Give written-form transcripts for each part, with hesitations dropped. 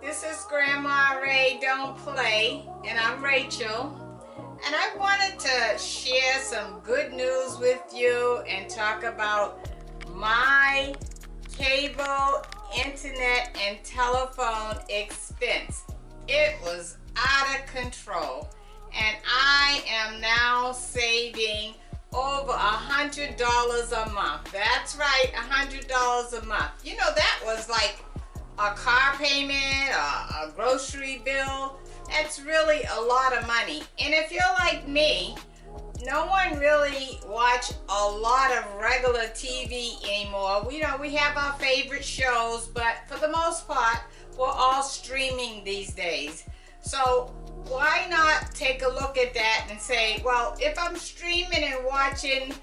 This is Grandma Ray Don't Play, and I'm Rachel. And I wanted to share some good news with you and talk about my cable, internet, and telephone expense. It was out of control, and I am now saving over $100 a month. That's right, $100 a month. You know, that was like a car payment, a grocery bill. That's really a lot of money. And if you're like me, no one really watch a lot of regular TV anymore. We have our favorite shows, but for the most part, we're all streaming these days. So why not take a look at that and say, well, if I'm streaming and watching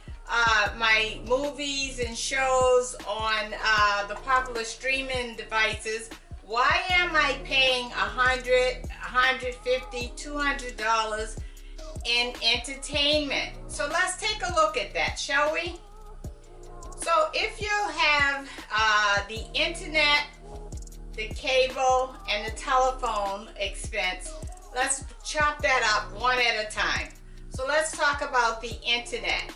my movies and shows on the popular streaming devices, why am I paying $100, $150, $200 in entertainment? So let's take a look at that, shall we? So if you have the internet, the cable, and the telephone expense, let's chop that up one at a time. So let's talk about the internet.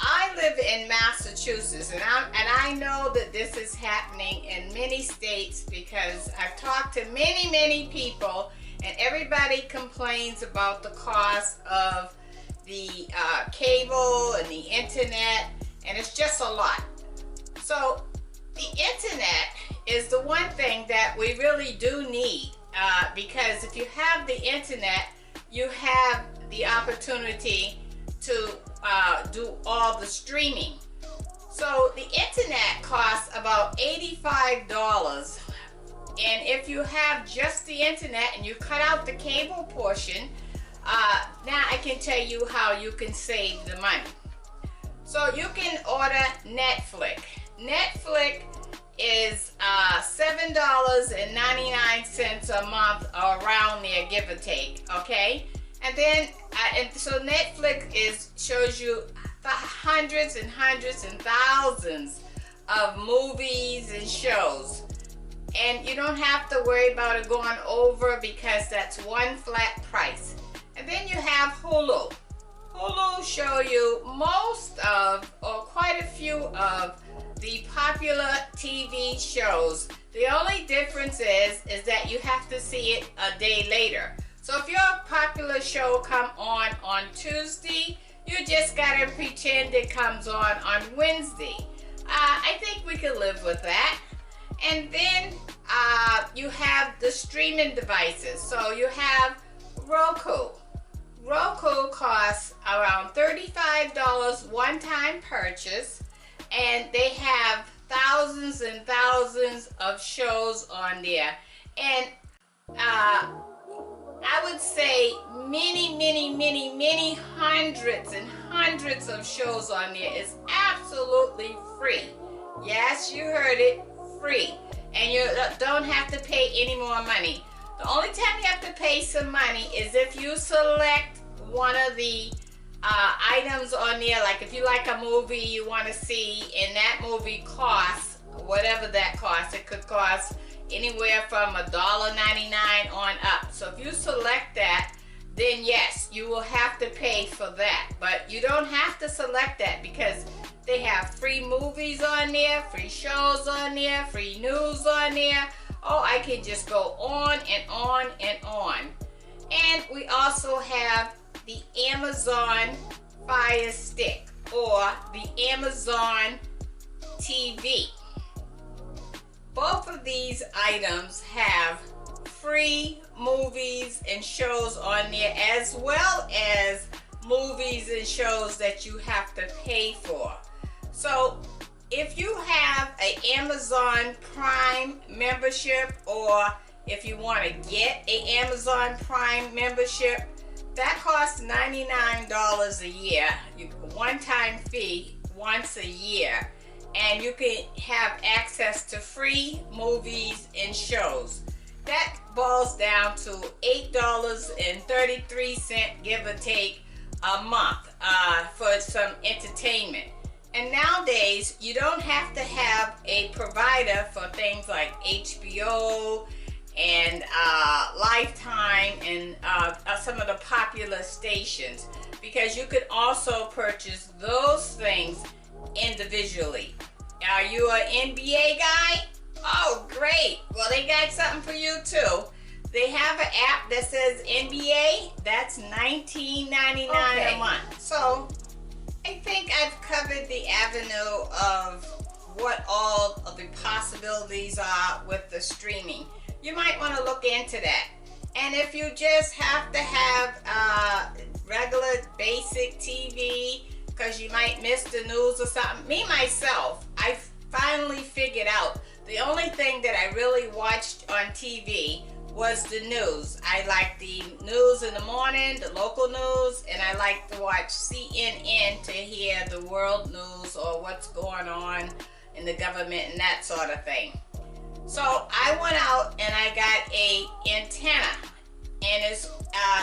I live in Massachusetts, and I know that this is happening in many states because I've talked to many people, and everybody complains about the cost of the cable and the internet, and it's just a lot. So the internet is the one thing that we really do need, because if you have the internet, you have the opportunity to do all the streaming. So the internet costs about $85, and if you have just the internet and you cut out the cable portion, now I can tell you how you can save the money. So you can order Netflix. Netflix is $7.99 a month, around there, give or take, okay? And then, so Netflix shows you hundreds and thousands of movies and shows. And you don't have to worry about it going over because that's one flat price. And then you have Hulu. Hulu show you most of, or quite a few of, the popular TV shows. The only difference is that you have to see it a day later. So if your popular show come on Tuesday, you just gotta pretend it comes on Wednesday. I think we can live with that. And then you have the streaming devices. So you have Roku. Roku costs around $35 one-time purchase, and they have thousands and thousands of shows on there. And I would say many hundreds and hundreds of shows on there is absolutely free. Yes, you heard it, free. And you don't have to pay any more money. The only time you have to pay some money is if you select one of the items on there, like if you like a movie you want to see and that movie costs whatever that costs. It could cost anywhere from $1.99 on up. So if you select that, then yes, you will have to pay for that. But you don't have to select that because they have free movies on there, free shows on there, free news on there. Oh, I can just go on and on and on. And we also have the Amazon Fire Stick or the Amazon TV. Both of these items have free movies and shows on there, as well as movies and shows that you have to pay for. So if you have an Amazon Prime membership, or if you want to get an Amazon Prime membership, that costs $99 a year, one-time fee once a year, and you can have access to free movies and shows. That boils down to $8.33, give or take, a month for some entertainment. And nowadays, you don't have to have a provider for things like HBO and Lifetime and some of the popular stations, because you could also purchase those things individually. Are you an NBA guy? Oh, great. Well, they got something for you too. They have an app that says NBA. That's $19.99 a month. So I think I've covered the avenue of what all of the possibilities are with the streaming. You might want to look into that. And if you just have to have regular basic TV because you might miss the news or something. Me, myself, I finally figured out the only thing that I really watched on TV was the news. I like the news in the morning, the local news, and I like to watch CNN to hear the world news or what's going on in the government and that sort of thing. So I went out and I got a antenna, and it's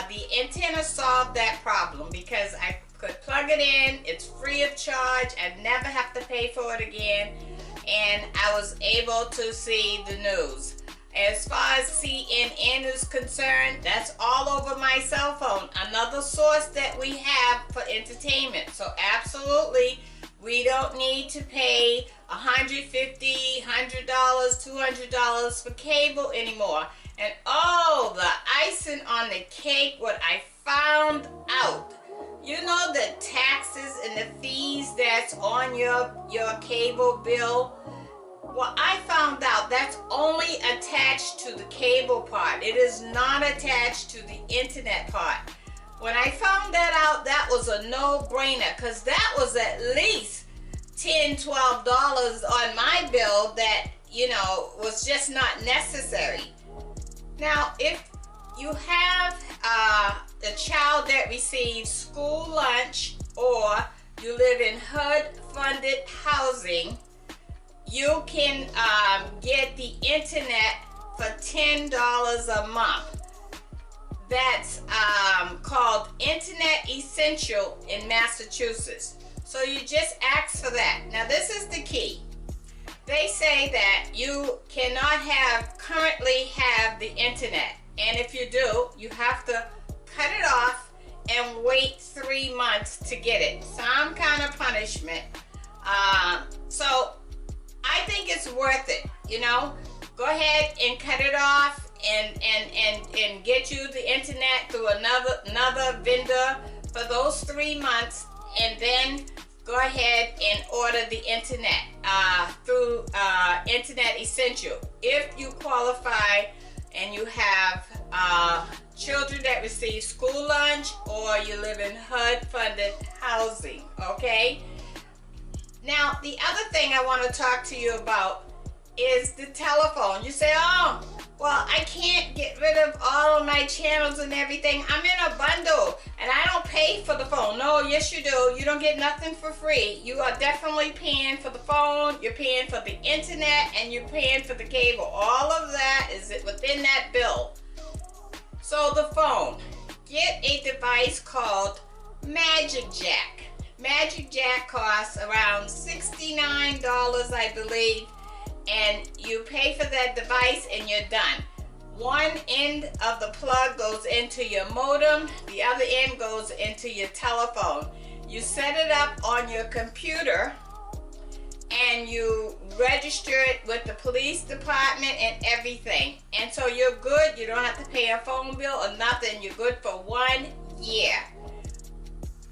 the antenna solved that problem because I could plug it in. It's free of charge. I'd never have to pay for it again, and I was able to see the news. As far as CNN is concerned, that's all over my cell phone. Another source that we have for entertainment. So absolutely, we don't need to pay $150, $100, $200 for cable anymore. And oh, the icing on the cake, what I found out. You know the taxes and the fees that's on your cable bill? Well, I found out that's only attached to the cable part. It is not attached to the internet part. When I found that out, that was a no-brainer, because that was at least $10, $12 on my bill that, you know, was just not necessary. Now, if you have a child that receives school lunch, or you live in HUD-funded housing, you can get the internet for $10 a month. That's called Internet Essential in Massachusetts. So you just ask for that. Now this is the key. They say that you cannot currently have the internet. And if you do, you have to cut it off and wait 3 months to get it. Some kind of punishment. So I think it's worth it, you know. Go ahead and cut it off and get you the internet through another vendor for those 3 months, and then go ahead and order the internet through Internet Essential. If you qualify and you have children that receive school lunch, or you live in HUD-funded housing, okay? Now, the other thing I want to talk to you about is the telephone. You say, oh, well, I can't get rid of all of my channels and everything. I'm in a bundle and I don't pay for the phone. No, yes you do. You don't get nothing for free. You are definitely paying for the phone, you're paying for the internet, and you're paying for the cable. All of that is within that bill. So the phone, get a device called Magic Jack. Magic Jack costs around $69, I believe, and you pay for that device and you're done. One end of the plug goes into your modem, the other end goes into your telephone. You set it up on your computer and you register it with the police department and everything. And so you're good. You don't have to pay a phone bill or nothing. You're good for 1 year.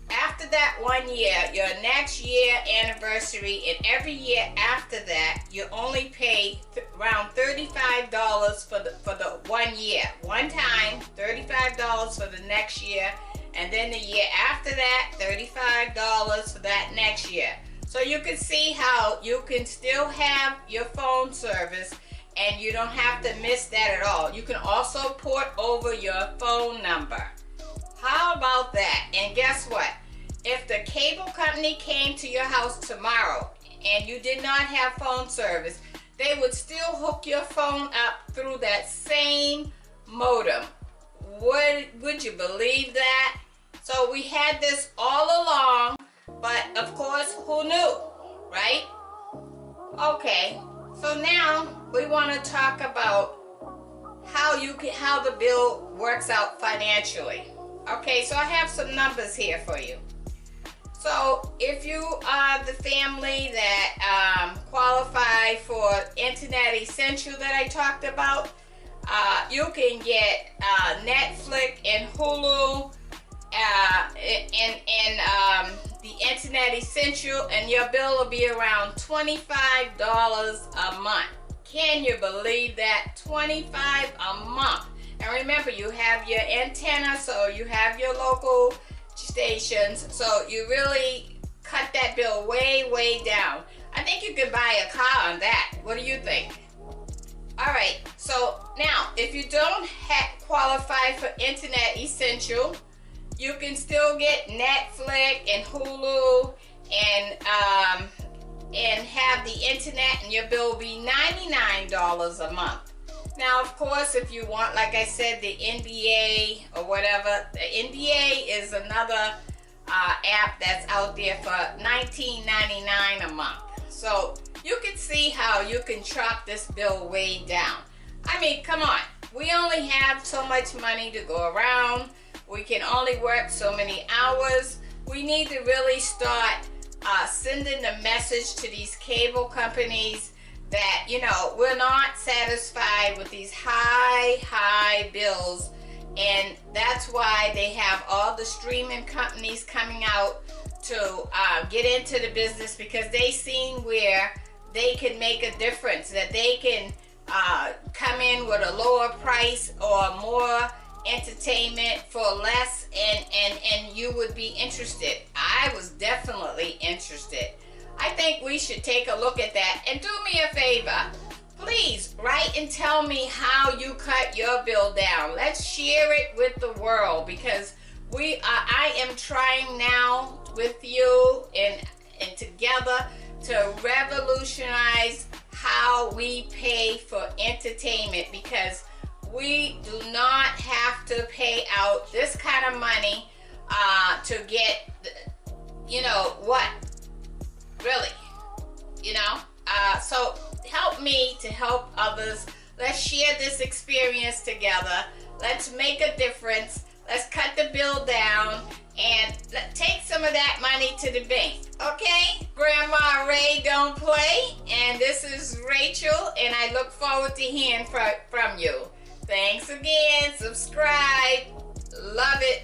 After that 1 year, your next year anniversary, and every year after that, you only pay around $35 for the 1 year. One time, $35 for the next year, and then the year after that, $35 for that next year. So you can see how you can still have your phone service and you don't have to miss that at all. You can also port over your phone number. How about that? And guess what? If the cable company came to your house tomorrow and you did not have phone service, they would still hook your phone up through that same modem. Would you believe that? So we had this all along, but of course, who knew, right? Okay, so now we want to talk about how the bill works out financially. Okay, so I have some numbers here for you. So if you are the family that qualify for Internet Essential that I talked about, you can get Netflix and Hulu and the Internet Essential, and your bill will be around $25 a month. Can you believe that? $25 a month. And remember, you have your antenna, so you have your local stations, so you really cut that bill way, way down. I think you could buy a car on that. What do you think? Alright, so now, if you don't qualify for Internet Essential, you can still get Netflix and Hulu and have the internet, and your bill will be $99 a month. Now, of course, if you want, like I said, the NBA or whatever, the NBA is another app that's out there for $19.99 a month. So you can see how you can chop this bill way down. I mean, come on. We only have so much money to go around. We can only work so many hours. We need to really start sending a message to these cable companies that, you know, we're not satisfied with these high bills, and that's why they have all the streaming companies coming out to get into the business, because they seen where they can make a difference, that they can come in with a lower price or more entertainment for less, and you would be interested. I was definitely interested. I think we should take a look at that. And do me a favor, please write and tell me how you cut your bill down. Let's share it with the world, because I am trying now with you and together to revolutionize how we pay for entertainment, because we do not have to pay out this kind of money to get, you know what, really, you know. So help me to help others. Let's share this experience together. Let's make a difference. Let's cut the bill down and take some of that money to the bank. Okay? Grandma Ray don't play. And this is Rachel, and I look forward to hearing from you. Thanks again. Subscribe. Love it.